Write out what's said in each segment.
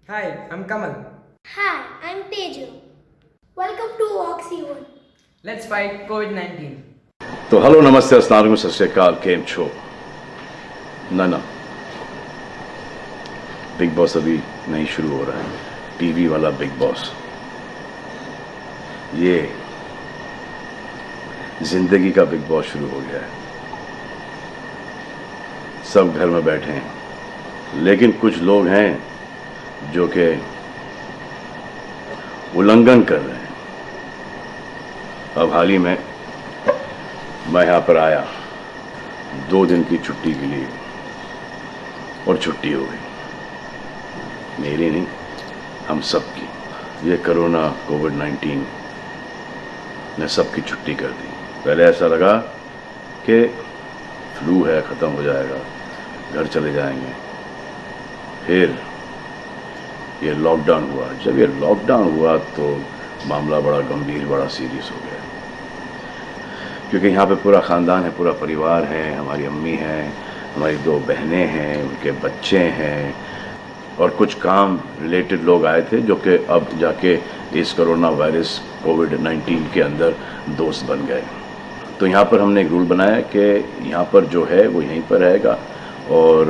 Hi, I'm Kamal. Hi, I'm Teju. Welcome to Oxyone. Let's fight COVID 19. तो hello नमस्ते अस्सलाम वालेकुम सत श्री अकाल केम छो ना बिग बॉस अभी नहीं शुरू हो रहा है। टीवी वाला बिग बॉस, ये जिंदगी का बिग बॉस शुरू हो गया है। सब घर में बैठे हैं, लेकिन कुछ लोग हैं जो कि उल्लंघन कर रहे हैं। अब हाल ही में मैं यहाँ पर आया 2 दिन की छुट्टी के लिए, और छुट्टी हो गई। मेरी नहीं, हम सब की। ये कोरोना कोविड-19 ने सबकी छुट्टी कर दी। पहले ऐसा लगा कि फ्लू है, ख़त्म हो जाएगा, घर चले जाएंगे। फिर ये लॉकडाउन हुआ। जब ये लॉकडाउन हुआ तो मामला बड़ा गंभीर, बड़ा सीरियस हो गया, क्योंकि यहाँ पे पूरा ख़ानदान है, पूरा परिवार है। हमारी अम्मी हैं, हमारी 2 बहनें हैं, उनके बच्चे हैं, और कुछ काम रिलेटेड लोग आए थे जो कि अब जाके इस कोरोना वायरस कोविड-19 के अंदर दोस्त बन गए। तो यहाँ पर हमने एक रूल बनाया कि यहाँ पर जो है वो यहीं पर रहेगा, और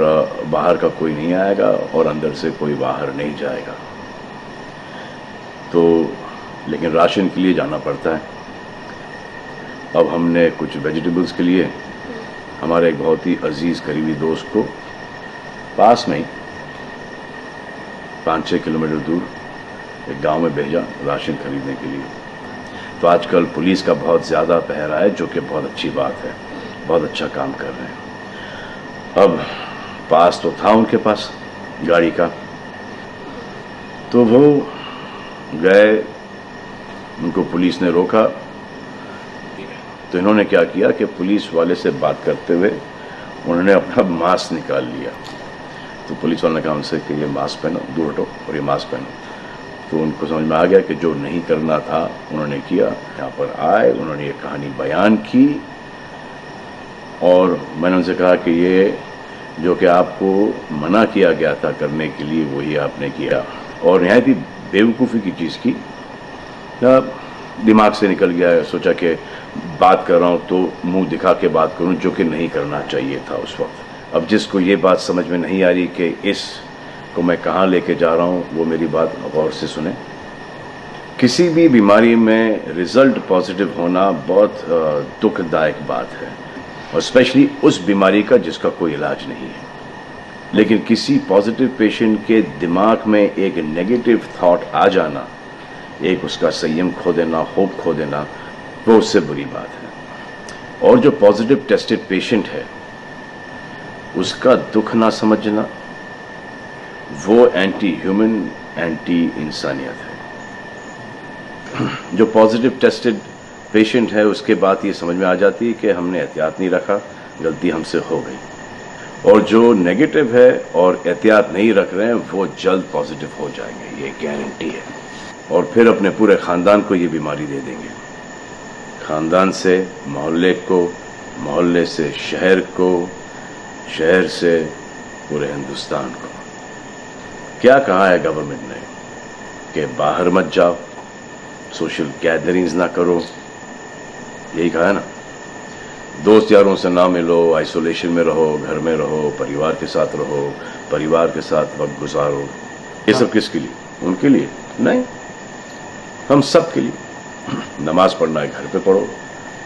बाहर का कोई नहीं आएगा, और अंदर से कोई बाहर नहीं जाएगा। तो लेकिन राशन के लिए जाना पड़ता है। अब हमने कुछ वेजिटेबल्स के लिए हमारे एक बहुत ही अजीज़ करीबी दोस्त को पास में ही 5-6 किलोमीटर दूर एक गांव में भेजा राशन खरीदने के लिए। तो आजकल पुलिस का बहुत ज़्यादा पहरा है, जो कि बहुत अच्छी बात है, बहुत अच्छा काम कर रहे हैं। अब पास तो था उनके पास गाड़ी का, तो वो गए, उनको पुलिस ने रोका। तो इन्होंने क्या किया कि पुलिस वाले से बात करते हुए उन्होंने अपना मास्क निकाल लिया। तो पुलिस वाले ने कहा उनसे कि ये मास्क पहनो, दूर हटो और ये मास्क पहनो। तो उनको समझ में आ गया कि जो नहीं करना था उन्होंने किया। यहाँ पर आए, उन्होंने ये कहानी बयान की, और मैंने उनसे कहा कि ये जो कि आपको मना किया गया था करने के लिए, वही आपने किया, और नहायत ही बेवकूफ़ी की चीज़ की। दिमाग से निकल गया। सोचा कि बात कर रहा हूँ तो मुंह दिखा के बात करूँ, जो कि नहीं करना चाहिए था उस वक्त। अब जिसको ये बात समझ में नहीं आ रही कि इस को मैं कहाँ लेके जा रहा हूँ, वो मेरी बात गौर से सुने। किसी भी बीमारी में रिज़ल्ट पॉजिटिव होना बहुत दुखदायक बात है, और स्पेशली उस बीमारी का जिसका कोई इलाज नहीं है। लेकिन किसी पॉजिटिव पेशेंट के दिमाग में एक नेगेटिव थॉट आ जाना, एक उसका संयम खो देना, होप खो देना, वो उससे बुरी बात है। और जो पॉजिटिव टेस्टेड पेशेंट है, उसका दुख ना समझना, वो एंटी ह्यूमन, एंटी इंसानियत है। जो पॉजिटिव टेस्टेड पेशेंट है, उसके बाद ये समझ में आ जाती है कि हमने एहतियात नहीं रखा, गलती हमसे हो गई। और जो नेगेटिव है और एहतियात नहीं रख रहे हैं, वो जल्द पॉजिटिव हो जाएंगे, ये गारंटी है। और फिर अपने पूरे ख़ानदान को ये बीमारी दे देंगे। ख़ानदान से मोहल्ले को, मोहल्ले से शहर को, शहर से पूरे हिंदुस्तान को। क्या कहा है गवर्नमेंट ने कि बाहर मत जाओ, सोशल गैदरिंग्स ना करो, यही कहा है ना। दोस्त यारों से ना मिलो, आइसोलेशन में रहो, घर में रहो, परिवार के साथ रहो, परिवार के साथ वक्त गुजारो। ये सब किसके लिए? उनके लिए नहीं, हम सब के लिए। नमाज पढ़ना है घर पे पढ़ो,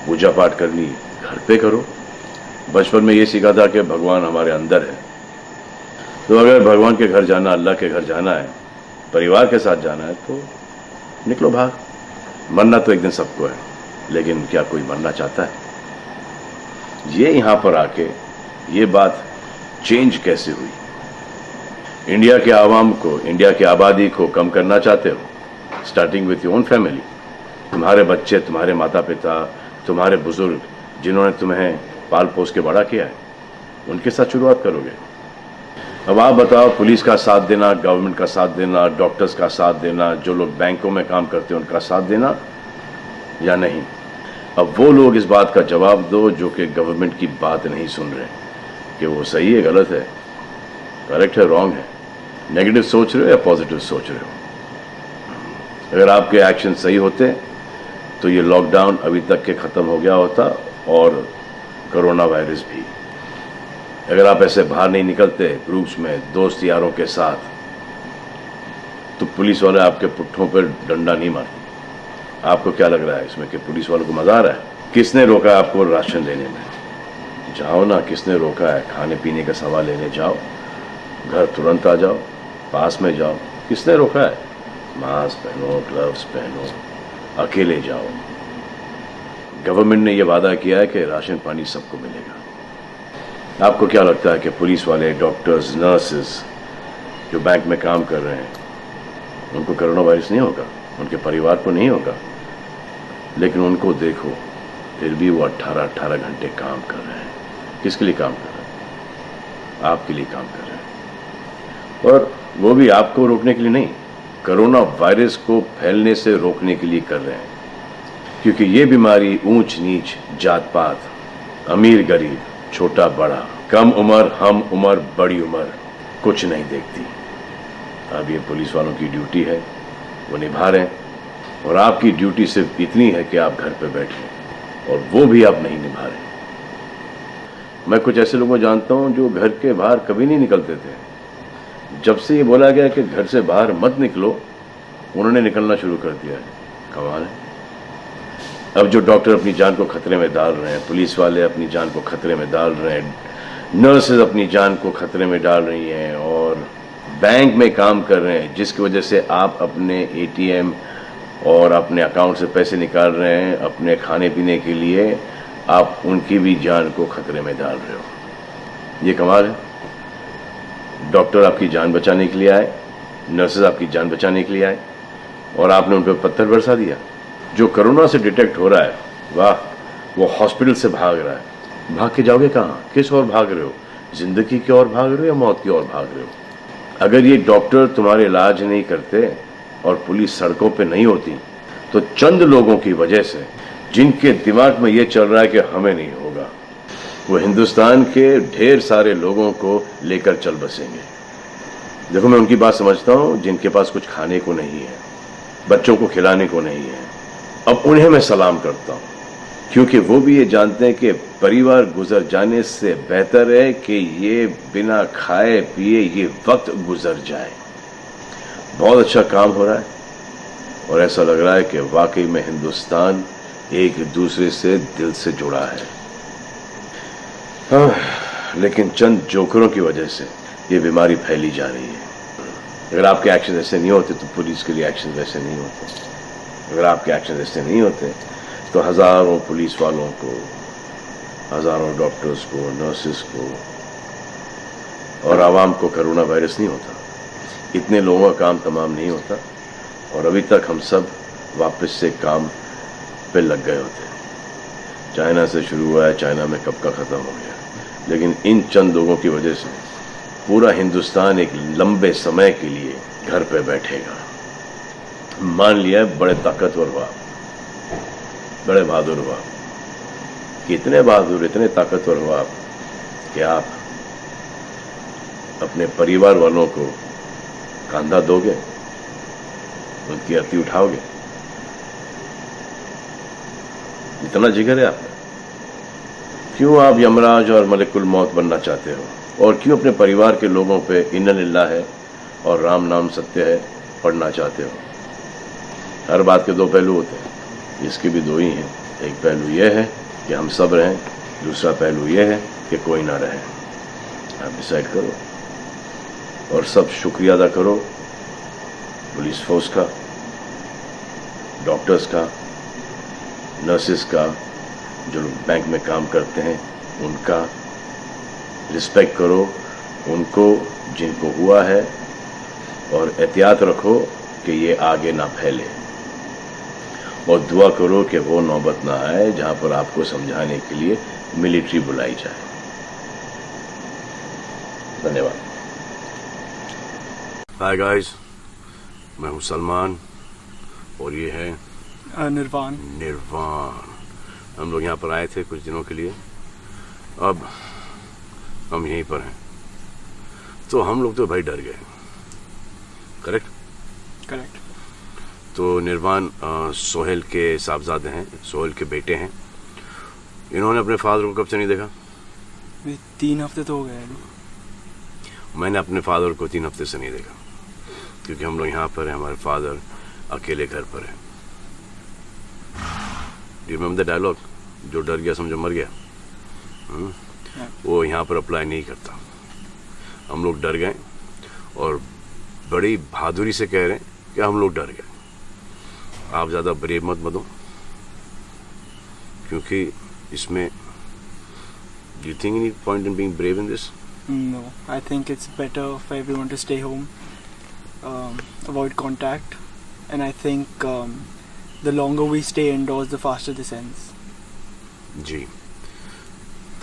पूजा पाठ करनी है घर पे करो। बचपन में ये सीखा था कि भगवान हमारे अंदर है, तो अगर भगवान के घर जाना, अल्लाह के घर जाना है, परिवार के साथ जाना है, तो निकलो बाहर। मरना तो एक दिन सबको है, लेकिन क्या कोई मरना चाहता है? ये यहाँ पर आके ये बात चेंज कैसे हुई? इंडिया के आवाम को, इंडिया की आबादी को कम करना चाहते हो? Starting with your own family. तुम्हारे बच्चे, तुम्हारे माता पिता, तुम्हारे बुजुर्ग, जिन्होंने तुम्हें पाल पोस के बड़ा किया है, उनके साथ शुरुआत करोगे। अब आप बताओ, पुलिस का साथ देना, गवर्नमेंट का साथ देना, डॉक्टर्स का साथ देना, जो लोग बैंकों में काम करते हैं उनका साथ देना या नहीं? अब वो लोग इस बात का जवाब दो जो कि गवर्नमेंट की बात नहीं सुन रहे, कि वो सही है, गलत है, करेक्ट है, रॉन्ग है। नेगेटिव सोच रहे हो या पॉजिटिव सोच रहे हो? अगर आपके एक्शन सही होते तो ये लॉकडाउन अभी तक के खत्म हो गया होता, और कोरोना वायरस भी। अगर आप ऐसे बाहर नहीं निकलते ग्रुप्स में दोस्त यारों के साथ, तो पुलिस वाले आपके पुट्ठों पर डंडा नहीं मारते। आपको क्या लग रहा है इसमें कि पुलिस वालों को मजा आ रहा है? किसने रोका आपको राशन लेने में? जाओ ना, किसने रोका है? खाने पीने का सामान लेने जाओ, घर तुरंत आ जाओ, पास में जाओ, किसने रोका है? मास्क पहनो, ग्लव्स पहनो, अकेले जाओ। गवर्नमेंट ने यह वादा किया है कि राशन पानी सबको मिलेगा। आपको क्या लगता है कि पुलिस वाले, डॉक्टर्स, नर्सेस जो बैंक में काम कर रहे हैं, उनको कोरोना वायरस नहीं होगा? उनके परिवार को नहीं होगा? लेकिन उनको देखो, फिर भी वो 18-18 घंटे काम कर रहे हैं। किसके लिए काम कर रहे हैं? आपके लिए काम कर रहे हैं। और वो भी आपको रोकने के लिए नहीं, कोरोना वायरस को फैलने से रोकने के लिए कर रहे हैं। क्योंकि ये बीमारी ऊंच नीच, जात पात, अमीर गरीब, छोटा बड़ा, कम उम्र, हम उम्र, बड़ी उम्र कुछ नहीं देखती। अब ये पुलिस वालों की ड्यूटी है, वो निभा रहे हैं, और आपकी ड्यूटी सिर्फ इतनी है कि आप घर पे बैठे, और वो भी आप नहीं निभा रहे। मैं कुछ ऐसे लोगों को जानता हूं जो घर के बाहर कभी नहीं निकलते थे। जब से ये बोला गया कि घर से बाहर मत निकलो, उन्होंने निकलना शुरू कर दिया है। कमाल है। अब जो डॉक्टर अपनी जान को खतरे में डाल रहे हैं, पुलिस वाले अपनी जान को खतरे में डाल रहे हैं, नर्सेज अपनी जान को खतरे में डाल रही हैं, और बैंक में काम कर रहे हैं, जिसकी वजह से आप अपने एटीएम और अपने अकाउंट से पैसे निकाल रहे हैं अपने खाने पीने के लिए, आप उनकी भी जान को खतरे में डाल रहे हो। ये कमाल है। डॉक्टर आपकी जान बचाने के लिए आए, नर्सेज आपकी जान बचाने के लिए आए, और आपने उन पर पत्थर बरसा दिया। जो कोरोना से डिटेक्ट हो रहा है, वाह, वो हॉस्पिटल से भाग रहा है। भाग के जाओगे कहाँ? किस ओर भाग रहे हो? जिंदगी की ओर भाग रहे हो या मौत की ओर भाग रहे हो? अगर ये डॉक्टर तुम्हारे इलाज नहीं करते और पुलिस सड़कों पे नहीं होती, तो चंद लोगों की वजह से, जिनके दिमाग में ये चल रहा है कि हमें नहीं होगा, वो हिंदुस्तान के ढेर सारे लोगों को लेकर चल बसेंगे। देखो, मैं उनकी बात समझता हूँ जिनके पास कुछ खाने को नहीं है, बच्चों को खिलाने को नहीं है। अब उन्हें मैं सलाम करता हूँ, क्योंकि वो भी ये जानते हैं कि परिवार गुजर जाने से बेहतर है कि ये बिना खाए पिए ये वक्त गुजर जाए। बहुत अच्छा काम हो रहा है, और ऐसा लग रहा है कि वाकई में हिंदुस्तान एक दूसरे से दिल से जुड़ा है। लेकिन चंद जोकरों की वजह से ये बीमारी फैली जा रही है। अगर आपके एक्शन ऐसे नहीं होते तो पुलिस के लिए एक्शन वैसे नहीं होते। अगर आपके एक्शन ऐसे नहीं होते तो हजारों पुलिस वालों को, हजारों डॉक्टर्स को, नर्सेस को और आवाम को कोरोना वायरस नहीं होता। इतने लोगों का काम तमाम नहीं होता, और अभी तक हम सब वापस से काम पे लग गए होते। चाइना से शुरू हुआ है, चाइना में कब का ख़त्म हो गया। लेकिन इन चंद लोगों की वजह से पूरा हिंदुस्तान एक लंबे समय के लिए घर पे बैठेगा। मान लिया बड़े ताकतवर हुआ, बड़े बहादुर हुआ, कितने बहादुर, इतने ताकतवर हुआ कि आप अपने परिवार वालों को कंधा दोगे, उनकी अर्थी उठाओगे। इतना जिगर है आप? क्यों आप यमराज और मलिकुल मौत बनना चाहते हो? और क्यों अपने परिवार के लोगों पे इन्ना लिल्लाह है और राम नाम सत्य है पढ़ना चाहते हो? हर बात के दो पहलू होते हैं, इसके भी दो ही हैं। एक पहलू यह है कि हम सब रहें, दूसरा पहलू यह है कि कोई ना रहे। आप डिसाइड करो, और सब शुक्रिया अदा करो पुलिस फोर्स का, डॉक्टर्स का, नर्सेस का, जो लोग बैंक में काम करते हैं उनका। रिस्पेक्ट करो उनको जिनको हुआ है, और एहतियात रखो कि ये आगे ना फैले, और दुआ करो कि वो नौबत ना आए जहां पर आपको समझाने के लिए मिलिट्री बुलाई जाए। धन्यवाद। हाय गाइस, मैं हूं सलमान, और ये है निर्वाण। हम लोग यहाँ पर आए थे कुछ दिनों के लिए, अब हम यहीं पर हैं। तो हम लोग तो भाई डर गए, करेक्ट। तो निर्वाण सोहेल के साहबजादे हैं, सोहेल के बेटे हैं। इन्होंने अपने फादर को कब से नहीं देखा? 3 हफ्ते तो हो गए अभी। मैंने अपने फादर को 3 हफ्ते से नहीं देखा, क्योंकि हम लोग यहाँ पर हैं, हमारे फादर अकेले घर पर हैं। Do you remember the dialogue, जो डर गया समझो मर गया? वो यहाँ पर अप्लाई नहीं करता। हम लोग डर गए और बड़ी बहादुरी से कह रहे हैं कि हम लोग डर गए। आप ज़्यादा ब्रेव मत बनो, क्योंकि इसमें do you think any point in being brave in this? No, I think it's better for everyone to stay home, avoid contact, and I think the longer we stay indoors, the faster this ends. जी,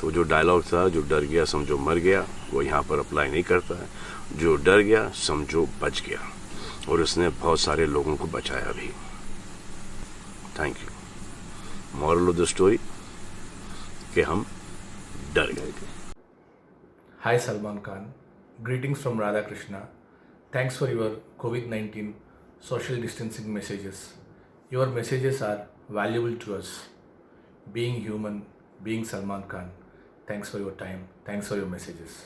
तो जो dialogue था, जो डर गया समझो मर गया, वो यहाँ पर अप्लाई नहीं करता है। जो डर गया समझो बच गया, और उसने बहुत सारे लोगों को बचाया भी। Thank you. Moral of the story कि हम डर गए। Hi Salman Khan, greetings from Radhakrishna. Thanks for your COVID-19 social distancing messages. Your messages are valuable to us. Being human, being Salman Khan, thanks for your time, thanks for your messages.